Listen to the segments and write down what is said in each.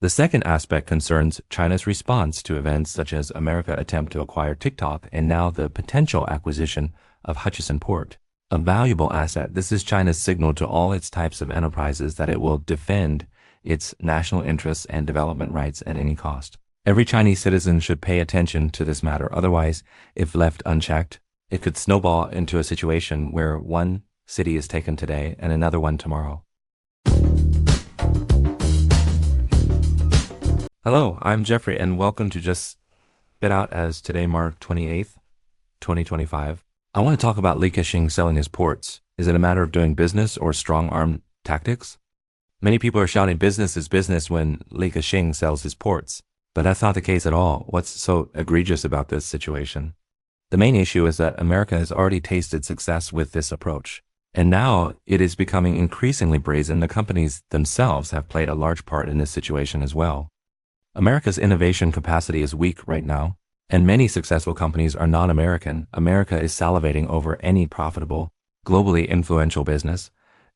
The second aspect concerns China's response to events such as America's attempt to acquire TikTok and now the potential acquisition of Hutchison Port, a valuable asset. This is China's signal to all its types of enterprises that it will defend its national interests and development rights at any cost. Every Chinese citizen should pay attention to this matter. Otherwise, if left unchecked, it could snowball into a situation where one city is taken today and another one tomorrow. Hello, I'm Jeffrey, and welcome to Just Spit Out as today March 28th, 2025. I want to talk about Ka-shing selling his ports. Is it a matter of doing business or strong-arm tactics? Many people are shouting business is business when Ka-shing sells his ports, but that's not the case at all. What's so egregious about this situation? The main issue is that America has already tasted success with this approach, and now it is becoming increasingly brazen. The companies themselves have played a large part in this situation as well. America's innovation capacity is weak right now, and many successful companies are non-American. America is salivating over any profitable, globally influential business,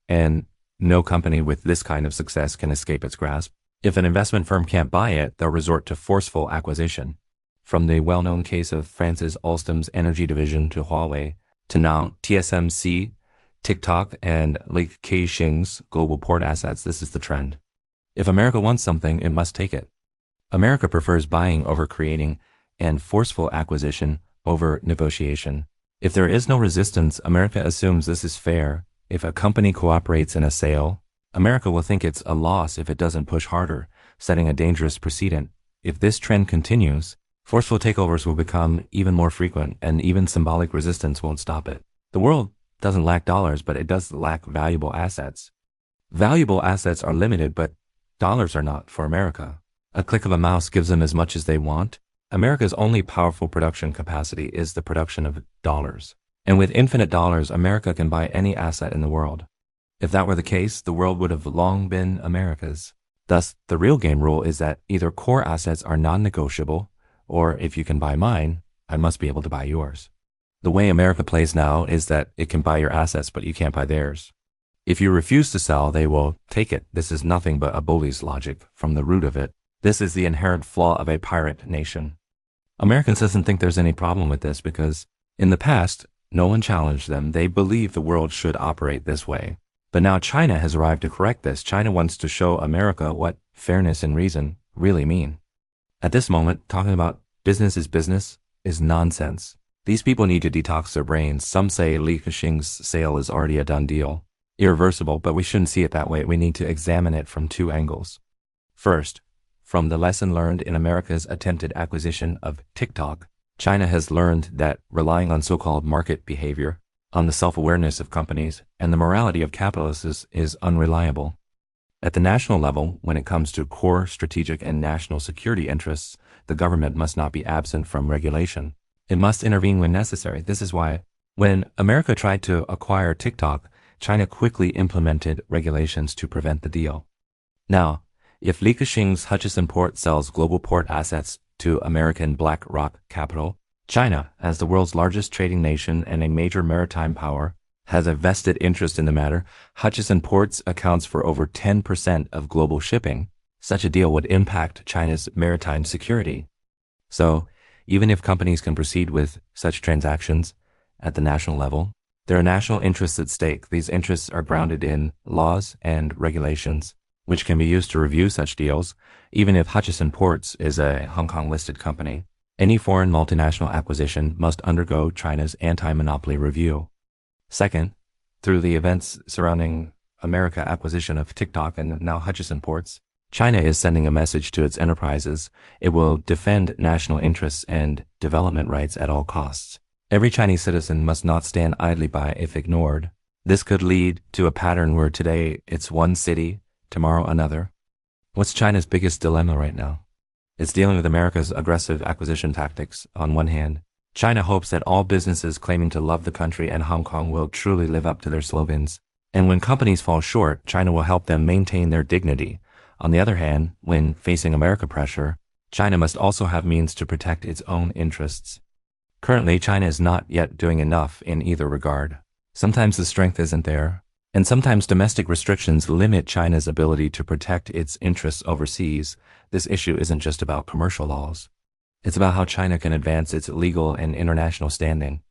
and no company with this kind of success can escape its grasp. If an investment firm can't buy it, they'll resort to forceful acquisition. From the well-known case of Francis Alstom's energy division to Huawei, to now TSMC, TikTok, and Ka-shing's global port assets, this is the trend. If America wants something, it must take it. America prefers buying over creating and forceful acquisition over negotiation. If there is no resistance, America assumes this is fair. If a company cooperates in a sale, America will think it's a loss if it doesn't push harder, setting a dangerous precedent. If this trend continues, forceful takeovers will become even more frequent, and even symbolic resistance won't stop it. The world doesn't lack dollars, but it does lack valuable assets. Valuable assets are limited, but dollars are not for America. A click of a mouse gives them as much as they want. America's only powerful production capacity is the production of dollars. And with infinite dollars, America can buy any asset in the world. If that were the case, the world would have long been America's. Thus, the real game rule is that either core assets are non-negotiable, or if you can buy mine, I must be able to buy yours. The way America plays now is that it can buy your assets, but you can't buy theirs. If you refuse to sell, they will take it. This is nothing but a bully's logic from the root of it. This is the inherent flaw of a pirate nation. Americans doesn't think there's any problem with this because, in the past, no one challenged them. They believe the world should operate this way. But now China has arrived to correct this. China wants to show America what fairness and reason really mean. At this moment, talking about business is nonsense. These people need to detox their brains. Some say Ka-shing's sale is already a done deal, irreversible, but we shouldn't see it that way. We need to examine it from two angles. First, from the lesson learned in America's attempted acquisition of TikTok, China has learned that relying on so-called market behavior, on the self-awareness of companies, and the morality of capitalists is unreliable. At the national level, when it comes to core strategic and national security interests, the government must not be absent from regulation. It must intervene when necessary. This is why, when America tried to acquire TikTok, China quickly implemented regulations to prevent the deal. Now, if Ka-shing's Hutchison Port sells global port assets to American BlackRock Capital, China, as the world's largest trading nation and a major maritime power, has a vested interest in the matter. Hutchison Ports accounts for over 10% of global shipping. Such a deal would impact China's maritime security. So, even if companies can proceed with such transactions at the national level, there are national interests at stake. These interests are grounded in laws and regulations, which can be used to review such deals. Even if Hutchison Ports is a Hong Kong-listed company, any foreign multinational acquisition must undergo China's anti-monopoly review. Second, through the events surrounding America acquisition of TikTok and now Hutchison Ports, China is sending a message to its enterprises. It will defend national interests and development rights at all costs. Every Chinese citizen must not stand idly by if ignored. This could lead to a pattern where today it's one city, tomorrow another. What's China's biggest dilemma right now? It's dealing with America's aggressive acquisition tactics. On one hand, China hopes that all businesses claiming to love the country and Hong Kong will truly live up to their slogans. And when companies fall short, China will help them maintain their dignity. On the other hand, when facing America pressure, China must also have means to protect its own interests. Currently, China is not yet doing enough in either regard. Sometimes the strength isn't there, And sometimes domestic restrictions limit China's ability to protect its interests overseas. This issue isn't just about commercial laws. It's about how China can advance its legal and international standing.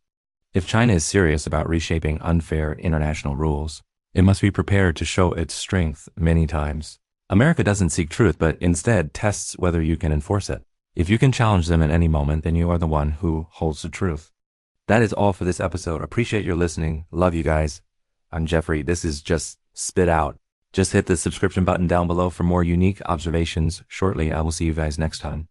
If China is serious about reshaping unfair international rules, it must be prepared to show its strength many times. America doesn't seek truth, but instead tests whether you can enforce it. If you can challenge them at any moment, then you are the one who holds the truth. That is all for this episode. Appreciate your listening. Love you guys. I'm Jeffrey. This is Just Spit Out. Just hit the subscription button down below for more unique observations. Shortly, I will see you guys next time.